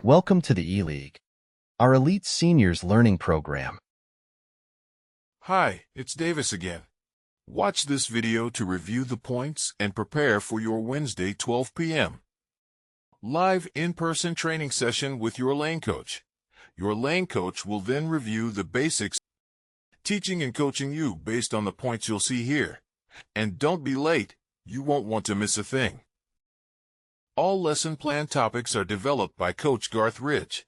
Welcome to the E-League, our elite seniors learning program. Hi, it's Davis again. Watch this video to review the points and prepare for your Wednesday 12 p.m. live in-person training session with your lane coach. Your lane coach will then review the basics, teaching and coaching you based on the points you'll see here. And don't be late, you won't want to miss a thing. All lesson plan topics are developed by Coach Garth Ridge.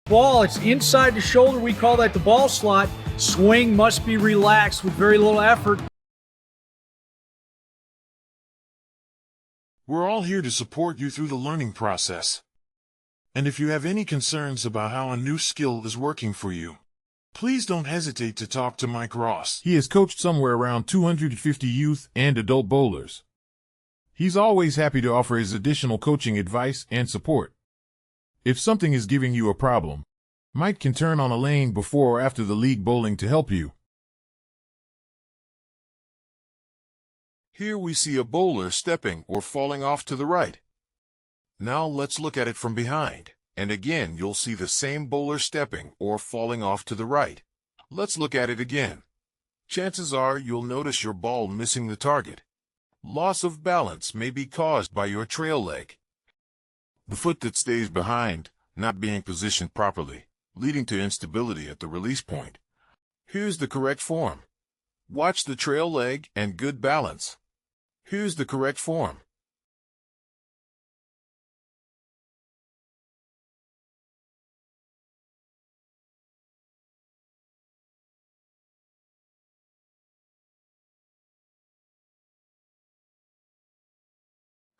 Ball, it's inside the shoulder. We call that the ball slot. Swing must be relaxed with very little effort. We're all here to support you through the learning process. And if you have any concerns about how a new skill is working for you, please don't hesitate to talk to Mike Ross. He has coached somewhere around 250 youth and adult bowlers. He's always happy to offer his additional coaching advice and support. If something is giving you a problem, Mike can turn on a lane before or after the league bowling to help you. Here we see a bowler stepping or falling off to the right. Now let's look at it from behind, and again you'll see the same bowler stepping or falling off to the right. Let's look at it again. Chances are you'll notice your ball missing the target. Loss of balance may be caused by your trail leg, the foot that stays behind, not being positioned properly, leading to instability at the release point. Here's the correct form. Watch the trail leg and good balance. Here's the correct form.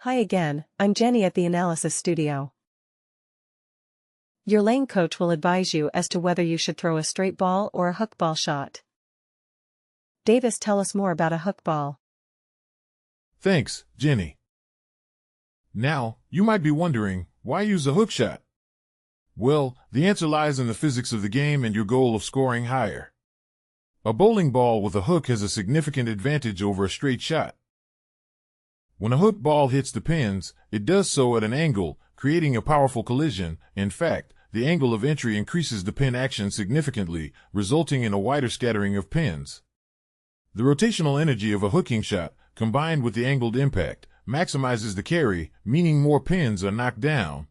Hi again, I'm Jenny at the Analysis Studio. Your lane coach will advise you as to whether you should throw a straight ball or a hook ball shot. Davis, tell us more about a hook ball. Thanks, Jenny. Now, you might be wondering, why use a hook shot? Well, the answer lies in the physics of the game and your goal of scoring higher. A bowling ball with a hook has a significant advantage over a straight shot. When a hook ball hits the pins, it does so at an angle, creating a powerful collision. In fact, the angle of entry increases the pin action significantly, resulting in a wider scattering of pins. The rotational energy of a hooking shot, combined with the angled impact, maximizes the carry, meaning more pins are knocked down.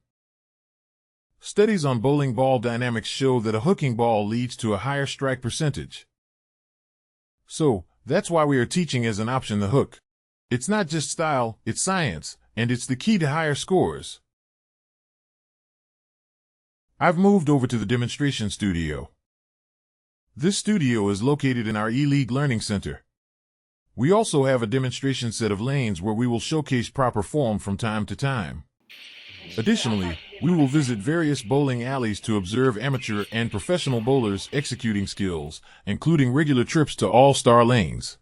Studies on bowling ball dynamics show that a hooking ball leads to a higher strike percentage. So, that's why we are teaching as an option the hook. It's not just style, it's science, and it's the key to higher scores. I've moved over to the demonstration studio. This studio is located in our E-League Learning Center. We also have a demonstration set of lanes where we will showcase proper form from time to time. Additionally, we will visit various bowling alleys to observe amateur and professional bowlers executing skills, including regular trips to all-star lanes.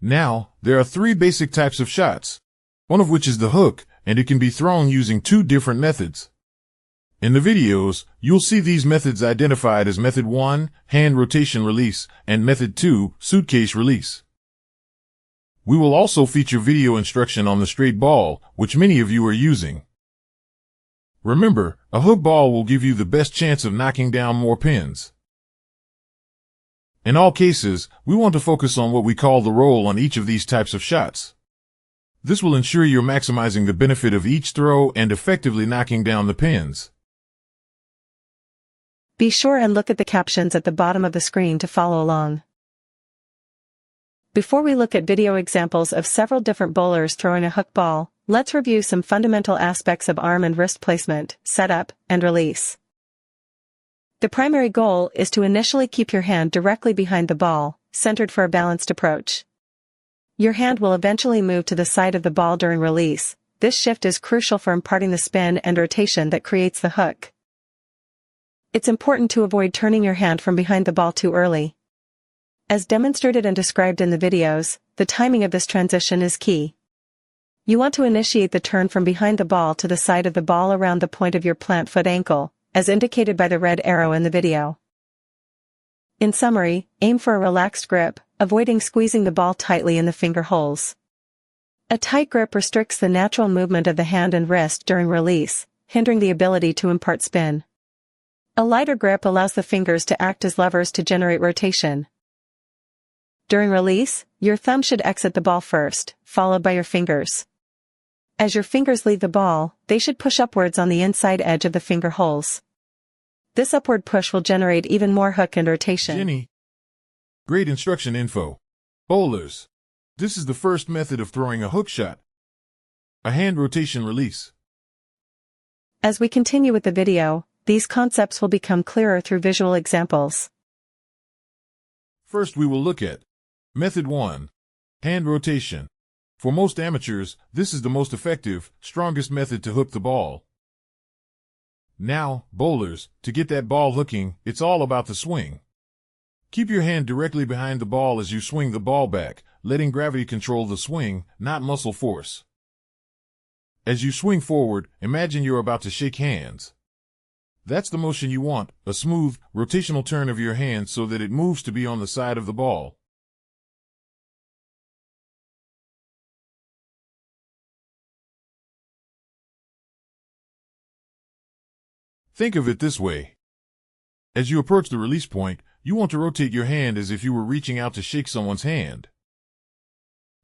Now, there are three basic types of shots, one of which is the hook, and it can be thrown using two different methods. In the videos, you'll see these methods identified as Method 1, hand rotation release, and Method 2, suitcase release. We will also feature video instruction on the straight ball, which many of you are using. Remember, a hook ball will give you the best chance of knocking down more pins. In all cases, we want to focus on what we call the roll on each of these types of shots. This will ensure you're maximizing the benefit of each throw and effectively knocking down the pins. Be sure and look at the captions at the bottom of the screen to follow along. Before we look at video examples of several different bowlers throwing a hook ball, let's review some fundamental aspects of arm and wrist placement, setup, and release. The primary goal is to initially keep your hand directly behind the ball, centered for a balanced approach. Your hand will eventually move to the side of the ball during release. This shift is crucial for imparting the spin and rotation that creates the hook. It's important to avoid turning your hand from behind the ball too early. As demonstrated and described in the videos, the timing of this transition is key. You want to initiate the turn from behind the ball to the side of the ball around the point of your plant foot ankle, as indicated by the red arrow in the video. In summary, aim for a relaxed grip, avoiding squeezing the ball tightly in the finger holes. A tight grip restricts the natural movement of the hand and wrist during release, hindering the ability to impart spin. A lighter grip allows the fingers to act as levers to generate rotation. During release, your thumb should exit the ball first, followed by your fingers. As your fingers leave the ball, they should push upwards on the inside edge of the finger holes. This upward push will generate even more hook and rotation. Jenny, great instruction info. Bowlers, this is the first method of throwing a hook shot. A hand rotation release. As we continue with the video, these concepts will become clearer through visual examples. First we will look at Method 1. Hand rotation. For most amateurs, this is the most effective, strongest method to hook the ball. Now, bowlers, to get that ball hooking, it's all about the swing. Keep your hand directly behind the ball as you swing the ball back, letting gravity control the swing, not muscle force. As you swing forward, imagine you're about to shake hands. That's the motion you want, a smooth, rotational turn of your hand so that it moves to be on the side of the ball. Think of it this way. As you approach the release point, you want to rotate your hand as if you were reaching out to shake someone's hand.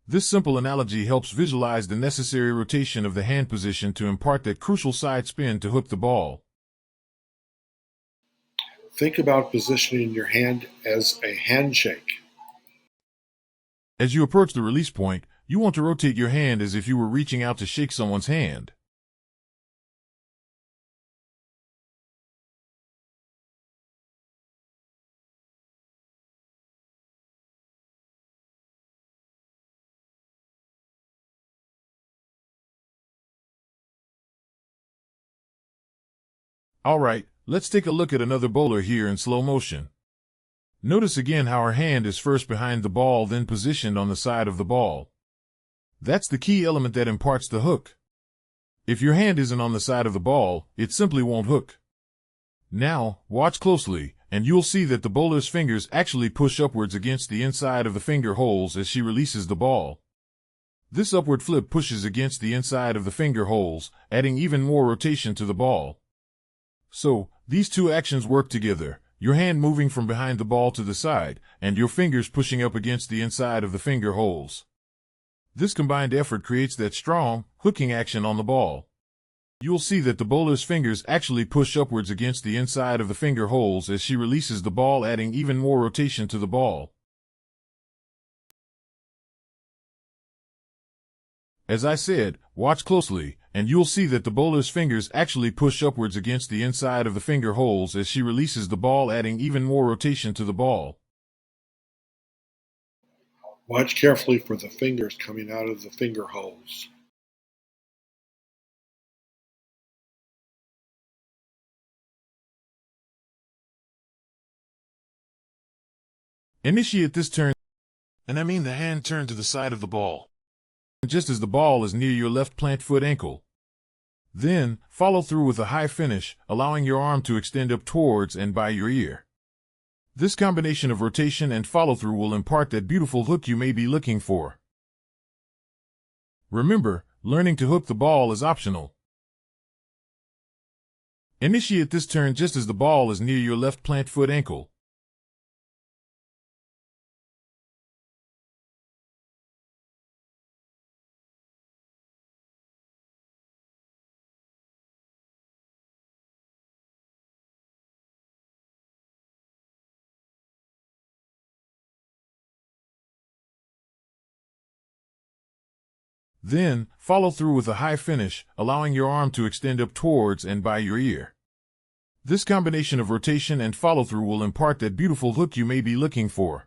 This simple analogy helps visualize the necessary rotation of the hand position to impart that crucial side spin to hook the ball. Think about positioning your hand as a handshake. As you approach the release point, you want to rotate your hand as if you were reaching out to shake someone's hand. Alright, let's take a look at another bowler here in slow motion. Notice again how her hand is first behind the ball, then positioned on the side of the ball. That's the key element that imparts the hook. If your hand isn't on the side of the ball, it simply won't hook. Now, watch closely, and you'll see that the bowler's fingers actually push upwards against the inside of the finger holes as she releases the ball. This upward flip pushes against the inside of the finger holes, adding even more rotation to the ball. So, these two actions work together, your hand moving from behind the ball to the side, and your fingers pushing up against the inside of the finger holes. This combined effort creates that strong, hooking action on the ball. You'll see that the bowler's fingers actually push upwards against the inside of the finger holes as she releases the ball, adding even more rotation to the ball. As I said, watch closely, and you'll see that the bowler's fingers actually push upwards against the inside of the finger holes as she releases the ball, adding even more rotation to the ball. Watch carefully for the fingers coming out of the finger holes. Initiate this turn, and I mean the hand turn to the side of the ball, just as the ball is near your left plant foot ankle. Then, follow through with a high finish, allowing your arm to extend up towards and by your ear. This combination of rotation and follow-through will impart that beautiful hook you may be looking for. Remember, learning to hook the ball is optional. Initiate this turn just as the ball is near your left plant foot ankle. Then, follow through with a high finish, allowing your arm to extend up towards and by your ear. This combination of rotation and follow-through will impart that beautiful hook you may be looking for.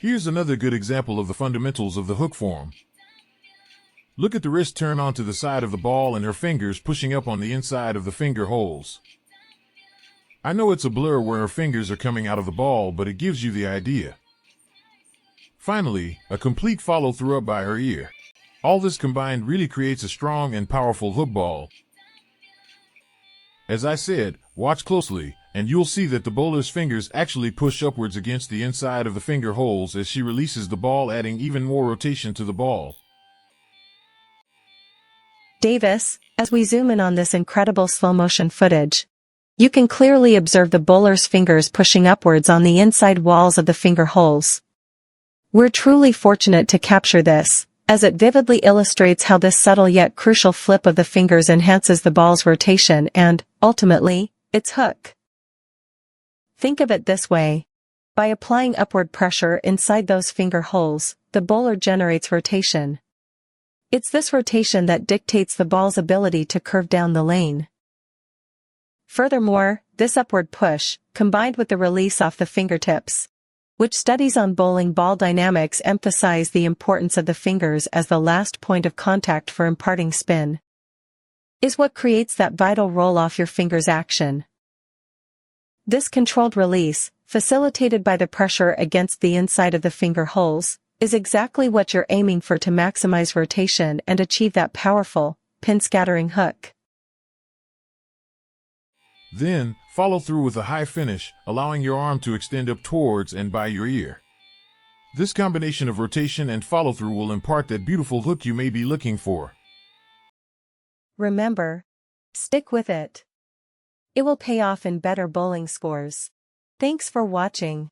Here's another good example of the fundamentals of the hook form. Look at the wrist turn onto the side of the ball and her fingers pushing up on the inside of the finger holes. I know it's a blur where her fingers are coming out of the ball, but it gives you the idea. Finally, a complete follow-through up by her ear. All this combined really creates a strong and powerful hook ball. As I said, watch closely, and you'll see that the bowler's fingers actually push upwards against the inside of the finger holes as she releases the ball, adding even more rotation to the ball. Davis, as we zoom in on this incredible slow-motion footage, you can clearly observe the bowler's fingers pushing upwards on the inside walls of the finger holes. We're truly fortunate to capture this, as it vividly illustrates how this subtle yet crucial flip of the fingers enhances the ball's rotation and, ultimately, its hook. Think of it this way. By applying upward pressure inside those finger holes, the bowler generates rotation. It's this rotation that dictates the ball's ability to curve down the lane. Furthermore, this upward push, combined with the release off the fingertips, which studies on bowling ball dynamics emphasize the importance of the fingers as the last point of contact for imparting spin, is what creates that vital roll off your fingers action. This controlled release, facilitated by the pressure against the inside of the finger holes, is exactly what you're aiming for to maximize rotation and achieve that powerful, pin-scattering hook. Then, follow through with a high finish, allowing your arm to extend up towards and by your ear. This combination of rotation and follow-through will impart that beautiful hook you may be looking for. Remember, stick with it. It will pay off in better bowling scores. Thanks for watching.